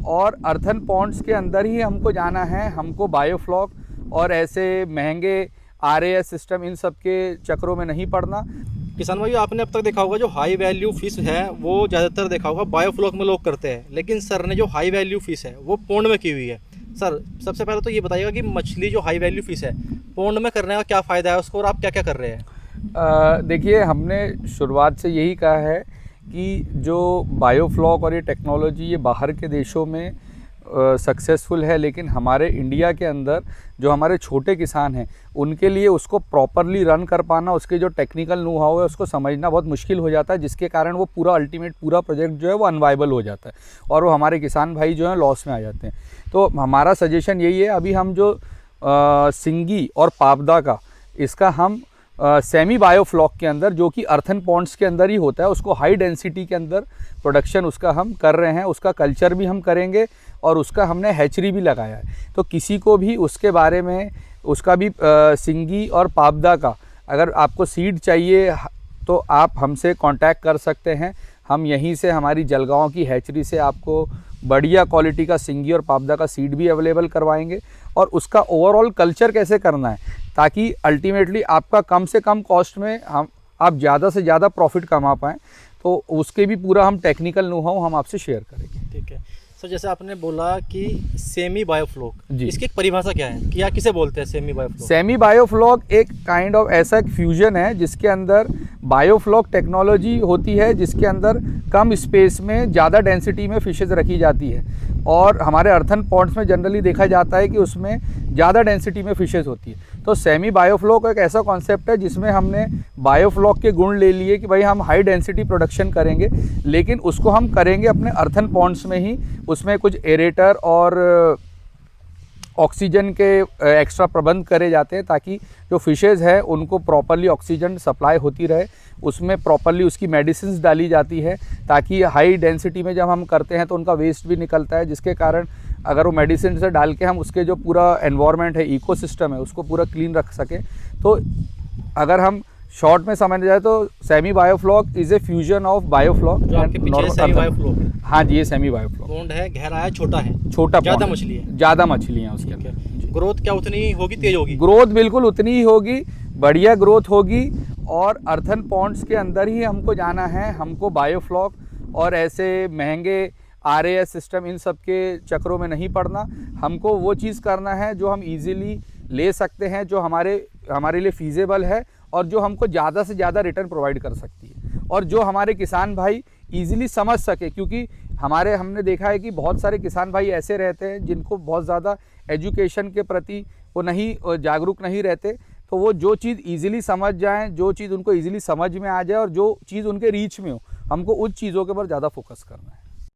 और earthen Pond's के अंदर ही हमको जाना है, हमको बायोफ्लॉक और ऐसे महंगे RAS सिस्टम इन सब के चक्रों में नहीं पड़ना। किसान भाई, आपने अब तक देखा होगा जो हाई वैल्यू फिश है वो ज़्यादातर देखा होगा बायोफ्लॉक में लोग करते हैं, लेकिन सर ने जो हाई वैल्यू फिश है वो पॉन्ड में की हुई है। सर सबसे पहले तो ये बताइएगा कि मछली जो हाई वैल्यू फिश है पॉन्ड में करने का क्या फ़ायदा है उसको, और आप क्या क्या कर रहे हैं? देखिए, हमने शुरुआत से यही कहा है कि जो बायोफ्लॉक और ये टेक्नोलॉजी ये बाहर के देशों में सक्सेसफुल है, लेकिन हमारे इंडिया के अंदर जो हमारे छोटे किसान हैं उनके लिए उसको प्रॉपरली रन कर पाना, उसके जो टेक्निकल नो हाउ है उसको समझना बहुत मुश्किल हो जाता है, जिसके कारण वो पूरा अल्टीमेट पूरा प्रोजेक्ट जो है वो अनवाइबल हो जाता है और वो हमारे किसान भाई जो हैं लॉस में आ जाते हैं। तो हमारा सजेशन यही है, अभी हम जो सिंगी और पाबदा का इसका हम सेमी बायोफ्लॉक के अंदर, जो कि अर्थन पॉन्ड्स के अंदर ही होता है, उसको हाई डेंसिटी के अंदर प्रोडक्शन उसका हम कर रहे हैं, उसका कल्चर भी हम करेंगे और उसका हमने हैचरी भी लगाया है। तो किसी को भी उसके बारे में, उसका भी सिंगी और पाबदा का अगर आपको सीड चाहिए तो आप हमसे कांटेक्ट कर सकते हैं। हम यहीं से हमारी जलगांव की हैचरी से आपको बढ़िया क्वालिटी का सिंगी और पाबदा का सीड भी अवेलेबल करवाएंगे और उसका ओवरऑल कल्चर कैसे करना है ताकि अल्टीमेटली आपका कम से कम कॉस्ट में आप ज़्यादा से ज़्यादा प्रॉफिट कमा पाएँ, तो उसके भी पूरा हम टेक्निकल नो हाउ हम आपसे शेयर करेंगे। ठीक है सर, जैसे आपने बोला कि सेमी बायोफ्लॉक, जी, इसकी एक परिभाषा क्या है, क्या किसे बोलते हैं सेमी बायोफ्लॉक? सेमी बायोफ्लॉक एक काइंड ऑफ ऐसा एक फ्यूजन है जिसके अंदर बायोफ्लॉक टेक्नोलॉजी होती है, जिसके अंदर कम स्पेस में ज़्यादा डेंसिटी में फिशेज़ रखी जाती है और हमारे अर्थन पॉन्ड्स में जनरली देखा जाता है कि उसमें ज़्यादा डेंसिटी में फिशेज़ होती है। तो सेमी बायोफ्लॉक एक ऐसा कॉन्सेप्ट है जिसमें हमने बायोफ्लॉक के गुण ले लिए कि भाई हम हाई डेंसिटी प्रोडक्शन करेंगे, लेकिन उसको हम करेंगे अपने अर्थन पॉन्ड्स में ही। उसमें कुछ एरेटर और ऑक्सीजन के एक्स्ट्रा प्रबंध करे जाते हैं ताकि जो फिशेज़ है उनको प्रॉपरली ऑक्सीजन सप्लाई होती रहे। उसमें प्रॉपरली उसकी मेडिसिन्स डाली जाती है ताकि हाई डेंसिटी में जब हम करते हैं तो उनका वेस्ट भी निकलता है, जिसके कारण अगर वो मेडिसिन से डाल के हम उसके जो पूरा एनवायरनमेंट है, इकोसिस्टम है, उसको पूरा क्लीन रख सकें। तो अगर हम शॉर्ट में समझ जाए तो semi biofloc is a fusion of biofloc and normal semi biofloc. हाँ जी, ये सेमी बायोफ्लॉक। पॉन्ड है, गहरा है, छोटा है, छोटा, ज़्यादा मछली है, ज़्यादा मछलियाँ उसके अंदर। ग्रोथ क्या उतनी ही होगी, तेज होगी? ग्रोथ बिल्कुल उतनी ही होगी, बढ़िया ग्रोथ होगी और अर्थन पॉन्ड्स के अंदर ही हमको जाना है। हमको बायोफ्लॉक और ऐसे महंगे RAS सिस्टम इन सब के चक्रों में नहीं पड़ना। हमको वो चीज़ करना है जो हम इजीली ले सकते हैं, जो हमारे लिए फीजेबल है और जो हमको ज़्यादा से ज़्यादा रिटर्न प्रोवाइड कर सकती है और जो हमारे किसान भाई इजीली समझ सके, क्योंकि हमने देखा है कि बहुत सारे किसान भाई ऐसे रहते हैं जिनको बहुत ज़्यादा एजुकेशन के प्रति वो नहीं जागरूक नहीं रहते। तो वो जो चीज़ इजीली समझ जाएं, जो चीज़ उनको इजीली समझ में आ जाए और जो चीज़ उनके रीच में हो, हमको उन चीज़ों के ऊपर ज़्यादा फोकस करना है।